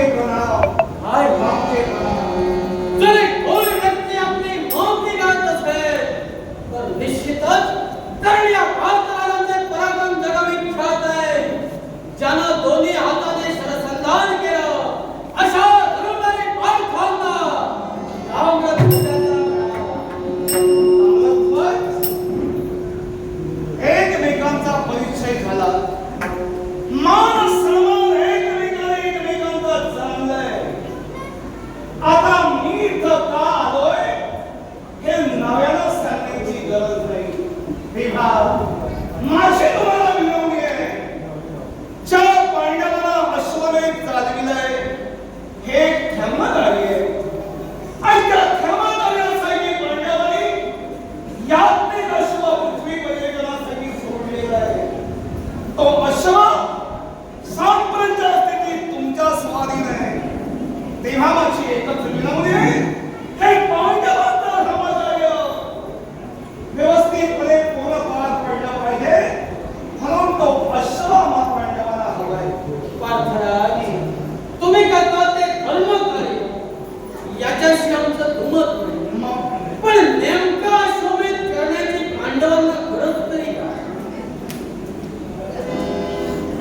मागचे प्रणाम. काय मागचे प्रणाम. जर एक थोर व्यक्ती आपली नोंदणी करत असेल तर निश्चितच तर या भारतराजांचे पराक्रम जगविख्यात आहे. ज्यानं दोन्ही हाताने शरसंधान केलं अशा धनुर्धारी पालखांना एकमेकांचा परिचय झाला. मान सन्मान एकमेकांचा जमलाय. आता मी इथं का आलोय हे नव्यानं सांगण्याची गरज नाही. विभा माझी तुम्हाला विनवणी आहे. ज्या पांडवांना अश्वमेध चालविलंय हे धर्मधारी आहे. आणि त्या धर्मधार्यासाठी पांडवांनी याज्ञिक अश्व पृथ्वी पर्यटनासाठी सोडलेला आहे. तो अश्व सांप्रच्या स्थितीत तुमच्या स्वाधीन आहे. तेव्हा माझी एकच विनवणी आहे, हे पांडवांचा धर्मधार्य व्यवस्थितपणे पूर्ण पार पडला पाहिजे. म्हणून तो अश्व आम्हा पांडवांना हवाय. पार्थराज, तुम्ही करता ते धर्मकार्य याच्याशी आमचं दुमत नाही. पण नेमका अश्वमेध करण्याची पांडवांना गरज तरी काय?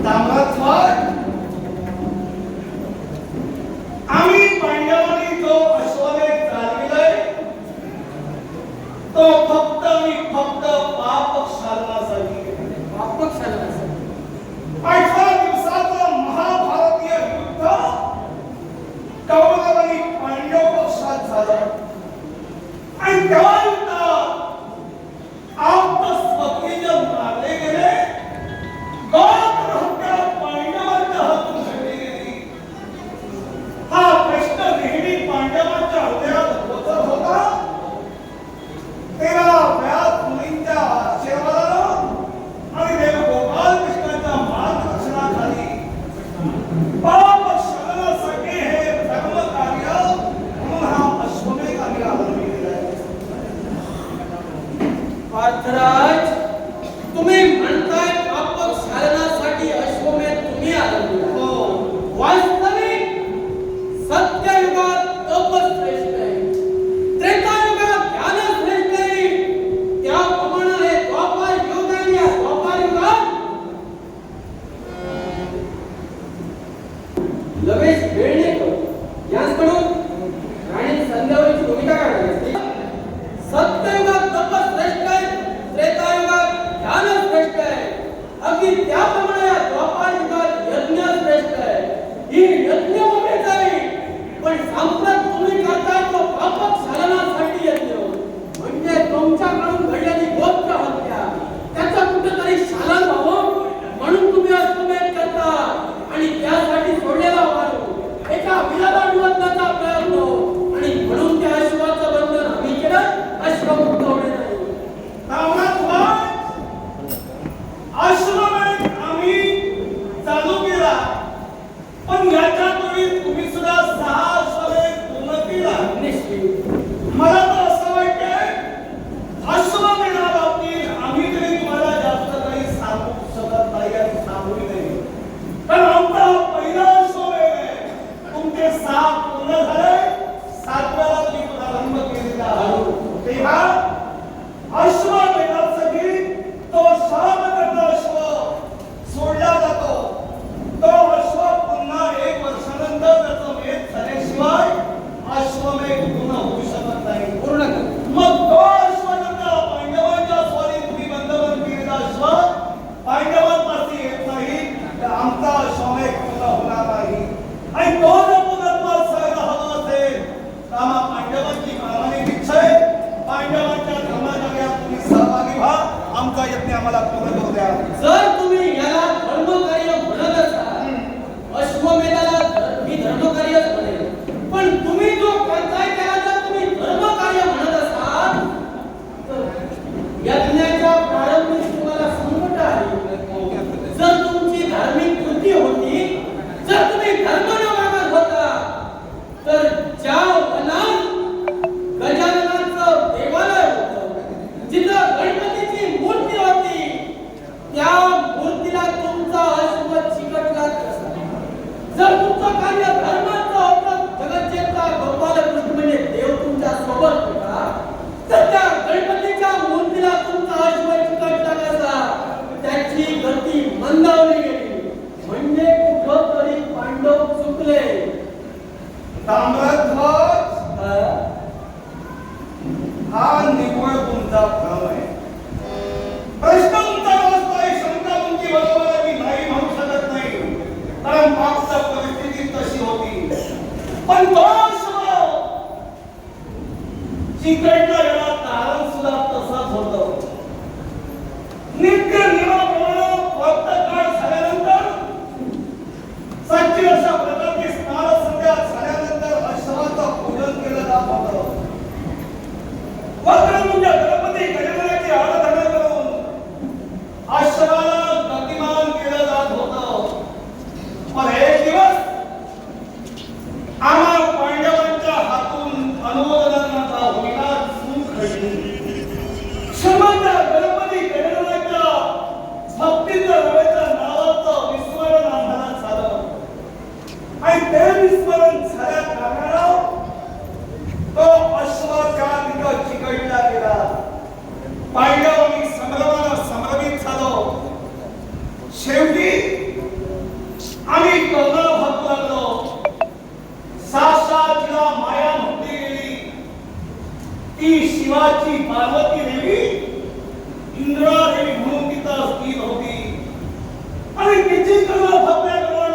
ताम्रध्वज, आम्ही पांडवांनी जो अश्वमेध चालविलाय तो फक्त आणि फक्त पाप क्षालनासाठी. पाप क्षालनासाठी? 18 दिवसाचं महाभारतीय युद्ध कौरव आणि पांडव पक्षात झालं. आणि त्या युद्धात आपलं स्वकीय मारले गेले. गौरव हत्या पांडवांच्या हातून घडली गेली. हा प्रश्न नेहमी पांडवांच्या हृदयात होतच होता. तेव्हा व्यास मुनींच्या आशीर्वादानं आणि देवगोपाल कृष्णाच्या मार्गदर्शनाखाली पाप क्षालनासाठी हे धर्मकार्य म्हणून हा अश्वमेध आम्ही आरंभ केलाय. पार्थराज, तुम्ही म्हणताय पाप क्षालनासाठी अश्वमेध तुम्ही आरंभला. हो. वास्तविक सत्ययुगात तप श्रेष्ठ आहे, त्रेतायुगात ज्ञान श्रेष्ठ आहे. त्याप्रमाणे हे द्वापार युग आणि या द्वापार युगात लवेश वेळणेकर यांकडून राणी संध्यावळीची भूमिका काढावी असते. सत्ययुगात तप श्रेष्ठ आहे, त्रेतायुगात ध्यान श्रेष्ठ आहे. अगदी त्याप्रमाणे या द्वापार युगात यज्ञ श्रेष्ठ आहे. ही यज्ञ उभेच आहे. पण सांप्रत तुम्ही करताय तो पाप क्षालनासाठी यज्ञ, म्हणजे तुमच्याकडून घडलेली गोत्र हत्या त्याचं कुठेतरी शालन व्हावं म्हणून तुम्ही अश्वमेध करता. आणि त्यासाठी सोडलेला वारू एका विलाला निवडण्याचा प्रयत्न, आणि म्हणून त्या अश्वाचं बंधन आम्ही केलं. अश्वमुक्त होणे नाही. ताम्रध्वज, अश्वमेध आम्ही जर तुमचं कार्य धर्माचं होतं, जगज्जेता गोपालकृष्ण म्हणजे देव तुमच्या सोबत होता, तर त्या गणपतीच्या मूर्तीला तुमचा अश्व चिकटला कसा, त्याची गती मंदावली गेली. म्हणजे कुठं तरी पांडव चुकले. ताम्रध्वज, हा निव्वळ तुमचा भ्रम आहे. प्रश्न तुमचा असतोय, शंका तुमची बरोबर आहे, मी नाही म्हणू शकत नाही, कारण मागच्या परिस्थिती तशी होती. पण तो चिकटला गेला कारण सुद्धा तसाच होतं. नित्य नियमाप्रमाणे फक्त काळ झाल्यानंतर, सच्ची अशा प्रकारची स्नान संध्या झाल्यानंतर अश्वाचं पूजन केलं जात होतं. वक्रमुंड्या गणपती गणपतीची आराधना करून अश्वाला गतिमान केलं जात होतं. पण एक दिवस आम्हा पांडवांच्या हातून अनुमोदनाचा होईना चूक घडली. क्षमता गणपती गणपतीच्या भक्तीच्या रवेच्या नावाचं विस्मरण आम्हाला झालं आणि ते विस्मरण झाल्या कारणानं तो अश्वाच्या तिथं चिकटला गेला. पांडव आम्ही संभ्रमानं संभ्रमित झालो. शेवटी आम्ही करुणा भागू लागलो. साक्षात जिला माया म्हटली गेली ती शिवाची पार्वती देवी इंद्रा देवी म्हणून तिथं स्थित होती आणि तिची करुणा भागल्याप्रमाणे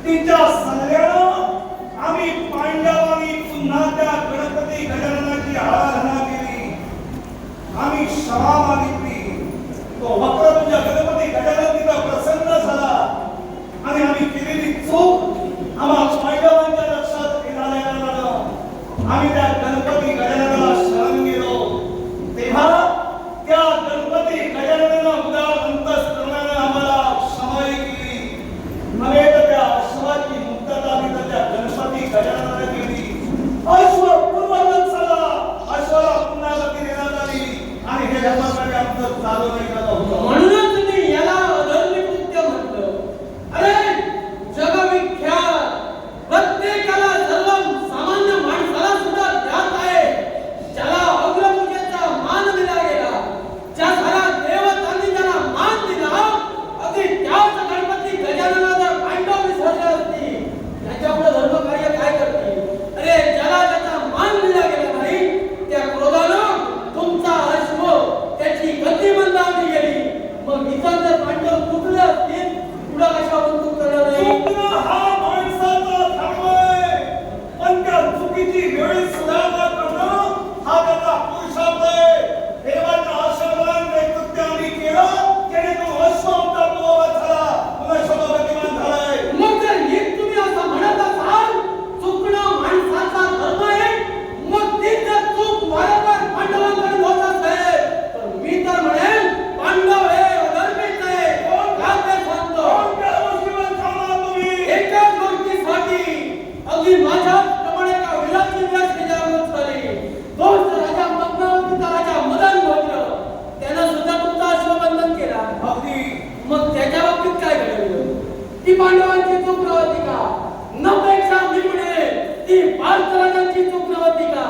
तिच्या सल्ल्यानं आम्ही पांडवांनी पुन्हा त्या गणपती गजाननाची आराधना केली. आम्ही क्षमा मागितली. तो वक्रतुंड गणपती गजानन तिथं प्रसन्न झाला आणि आम्ही केलेली चूक आम्हा पांडवांच्या लक्षात येण्यानं आम्ही त्या गणपती गजाननाला शरण गेलो. तेव्हा त्या गणपती गजाननानं उदार अंतःकरणानं आम्हाला क्षमाई केली. नव्हे तर त्या अश्वाची मुक्तता मी तर त्या गणपती गजाननाने केली. अश्व पूर्ववत झाला, अश्वाला पुन्हा गती देण्यात आली आणि हे धर्माकडे आमचं चालू नाही करत होतं. म्हणूनच तुम्ही याला अधर्मी कृत्य म्हटलं. अरे जगविख्यात प्रत्येकाला सर्व सामान्य माणसाला सुद्धा ज्ञात आहे, ज्याला अग्रपूजेचा मान दिला गेला, ज्या साऱ्या देवतांनी ज्याला मान दिला, अगदी त्याच गणपती गजाननाला जर पांडव विसरले असतील, त्याच्यापुढे धर्म कार्य काय करतील? अरे ज्याला त्याचा मान दिला गेला नाही, त्या क्रोधानं तुमचा अश्व त्याची गती मंदावली गेली. मग इतर जर पांडव चुकले असतील, पुढे कशा बंदूक करणार नाही? चुकणं हा माणसाचा धर्म आहे, पण त्या चुकीची वेळ सुधारणा करणं हा त्याचा पुरुषार्थ आहे. देवाच्या आशीर्वादाने ते कृत्य आम्ही केलं, जेणेकरून अश्व आमचा पूर्ववत झाला, पुन्हा अश्व गतिमान झालाय. मग जर नीट तुम्ही असं म्हणत असाल, चुकणं माणसाचा धर्म आहे, मग ती जर चूक वारंवार पांडवांकडून होत असेल, तर मी तर म्हणेन पांडव हे अधर्मीच आहे. का ते सांगतो? कोणत्या गोष्टीवर थांबला तुम्ही? एकाच गोष्टीसाठी अगदी माझ्याप्रमाणे का विलासी व्यास त्याच्यावर झाली. तोच राजा पद्मावतीचा राजा मदन भोजन, त्यानं सुद्धा तुमचा अश्वबंधन केला. अगदी मग त्याच्या बाबतीत काय घडलं? ती पांडवांची चूक नव्हती का? नपेक्षा मी म्हणेन ती पार्थराजांची चूक नव्हती का?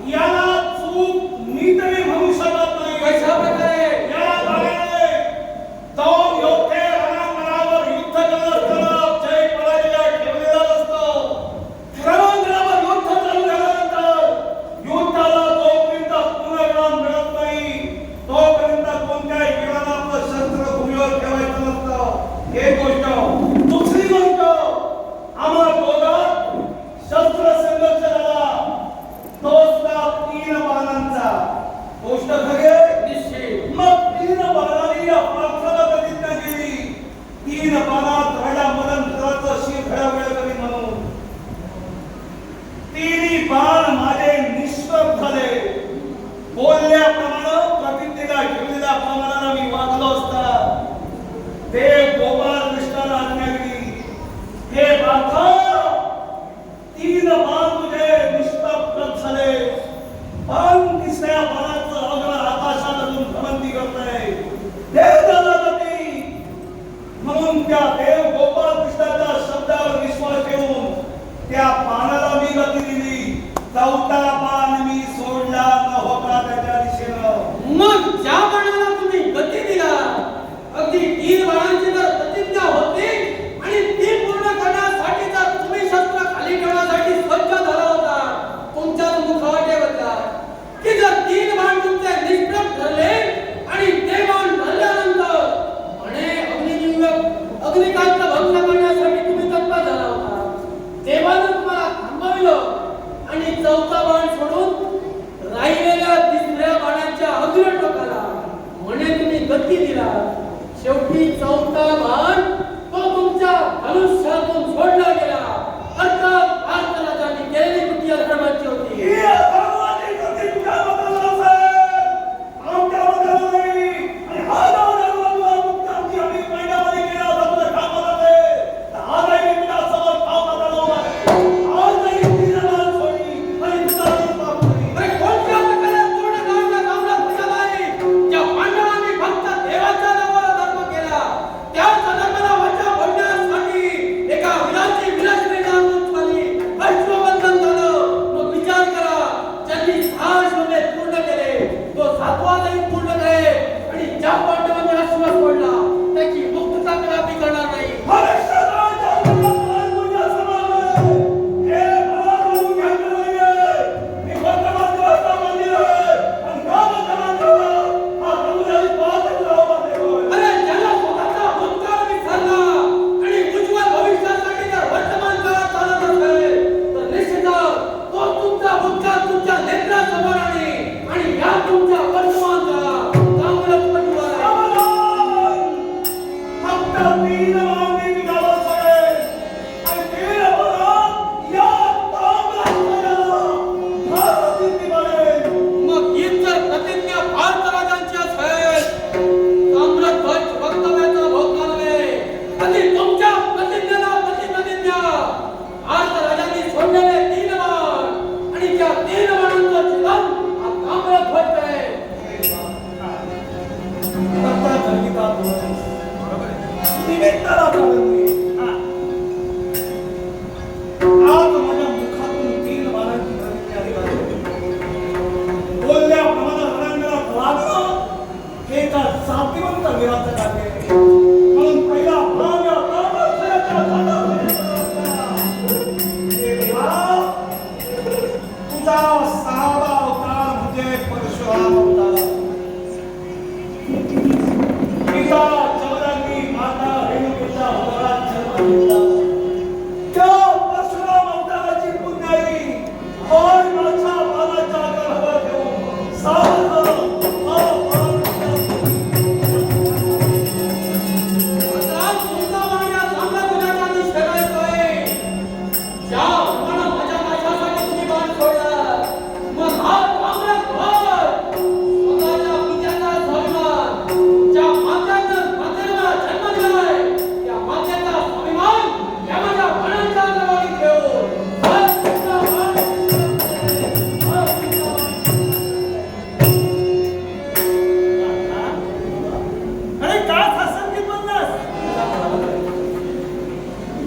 याला चूक मी तरी म्हणू शकत नाही. कशा प्रकारे? या गाण्याने जाऊन योद्धे रणांगणावर युद्ध करत असताना जय पराजय ठेवलेला असतो. रणांगणावर युद्ध चालू झाल्यानंतर युद्धाला जोपर्यंत पूर्णविराम मिळत नाही, तोपर्यंत कोणत्याही वीराला आपलं शस्त्र भूमीवर ठेवायचं नसतं. एक गोष्ट. दुसरी गोष्ट, आम्हा दोघात शस्त्रसंघर्ष झाला, तो सुद्धा 3 बाणांचा. गोष्ट खरी आहे? निश्चित.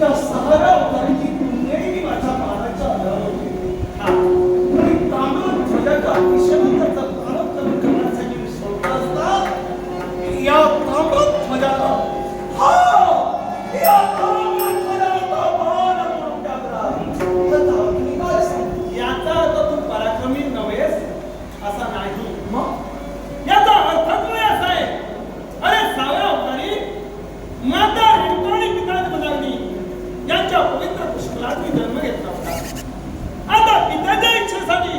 त्या सहारा अवताराची पुण्यही माझ्या मानाच्या आधारावर होती. आणि तांबड ध्वजाच्या अतिशयंत अनुकरण करण्यासाठी मी सोडला असता या तांबड ध्वजाला या तांबड ध्वजाला मान म्हणून टाकला. तर मी काय सांगू? याचा अर्थ तू पराक्रमी नव्हेस असा नाही. मग याचा अर्थ काय असा आहे? अरे सावरा अवतारी माता रेणुकाणी पिता पदार्नी यांच्या पवित्र पुष्करात मी जन्म घेतला होता. आता पित्याच्या इच्छेसाठी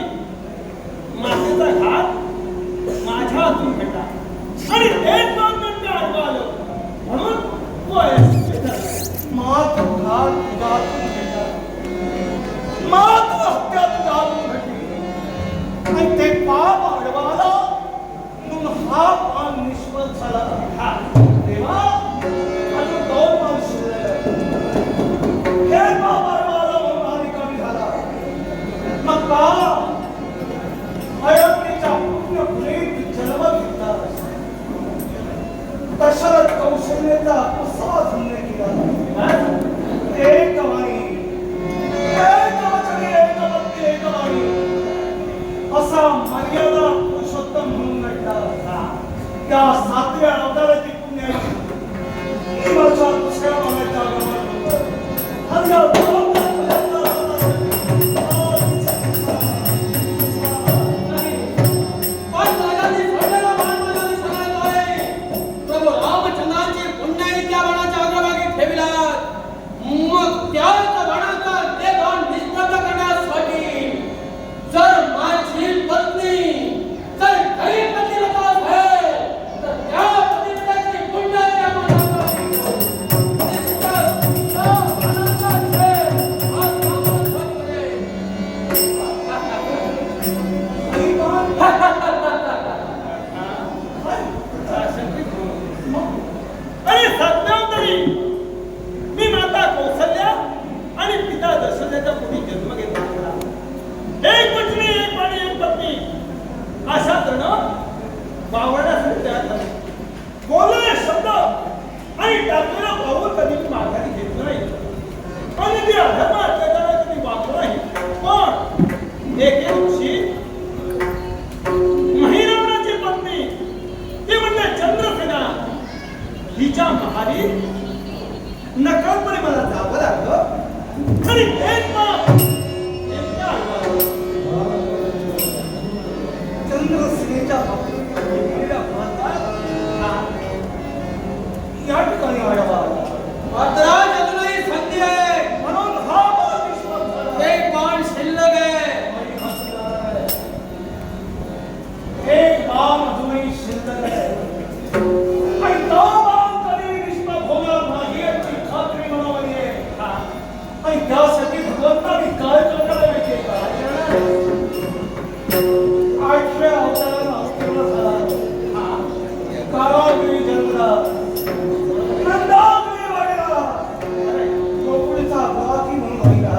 मातेचा घात माझ्या हातून घडला आणि एक मागणं आडवं आलं म्हणून तो अयशस्वी झाला. मात घात तुझ्यातून घडला. मात हत्या तुझ्यातून घडली. आणि ते पाप आडवाला म्हणून हा पान निष्फळ झाला. हा देवा अजून 2 पान शिल्लक आहे. हे पाप आडवाला म्हणून हा निकामी झाला. मग का अयोध्येच्या पुण्यभूमीत जन्म घेतला. दशरथ कौशल्याचा असा धन्य केला. एक वाणी एक वचनी एक भक्ती एक वाणी असा मर्यादा पुरुषोत्तम म्हणून घडला. त्या 7व्या अवताराची पुण्याई ही माझ्या दुसऱ्या मानाच्या आगमनात आणि या पण राजाने सोडलेला बाण मला दिसला नाही. प्रभू रामचंद्राची पुण्याई त्या बाणाच्या अग्रभागी ठेविलात. मग त्याच बाणाचा ते बाण निष्प्रभ करण्यासाठी जर माझी पत्नी जर काही पतिव्रता असेल तर त्या पतिव्रताची पुण्याई त्या बाणावर त्या बाणाचा खेळ हा कामच बनवले. अरे सत्यावतारी मी माता कौसल्या आणि पिता दशरथाच्या पोटी जन्म घेतला होता. एक पत्नी एक वाणी एक पत्नी अशा तण वावरण्यासाठी तयार झाले. बोललेले शब्द आणि टाकलेलं पाऊल कधी मी माघारी घेतलं नाही आणि ती अधर्म अत्याचार कधी वापरलं नाही. पण एके दिवशी महिरावणाची पत्नी ती म्हणजे चंद्रसेना हिच्या महारी नकळतपणे मला जावं लागलं आणि एक पाप नेमक्या आडवा. चंद्रसेनेच्या बाबतीत केलेल्या अपमानात या ठिकाणी आढावा आला. मात्र अजूनही संधी आहे. म्हणून हा बाण निष्फळ झाला. एक बाण शिल्लक आहे. एक बाण अजूनही शिल्लक आहे. आणि तो बाण कधी निष्फळ होणार नाही याची खात्री मनामध्ये आहे. आणि त्यासाठी भगवंताने काय करणार आहे माहिती आहे का? 8व्या अवतारानं अवतीर्ण झाला. काळागिरी जन्मला. नंदागिरी वाढला. गोकुळचा बाकी म्हणून राहिला.